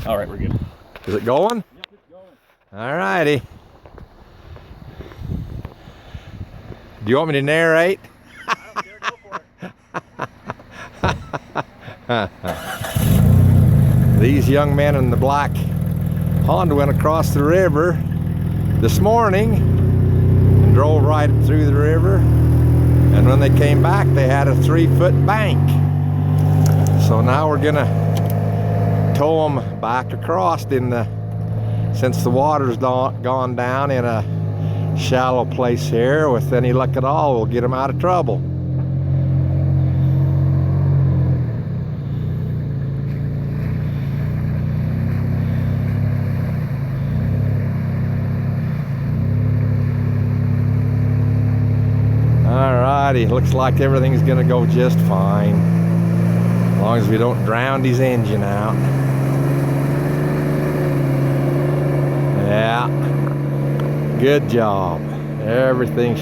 All right, we're good. Is it going? Yep, it's going. All righty. Do you want me to narrate? I don't care, go for it. These young men in the black Honda went across the river this morning and drove right through the river. And when they came back, they had a 3-foot bank. So now we're gonna tow them back across since the water's gone down in a shallow place here. With any luck at all, we'll get them out of trouble. Alrighty, looks like everything's gonna go just fine, as long as we don't drown his engine out. Yeah, good job. Everything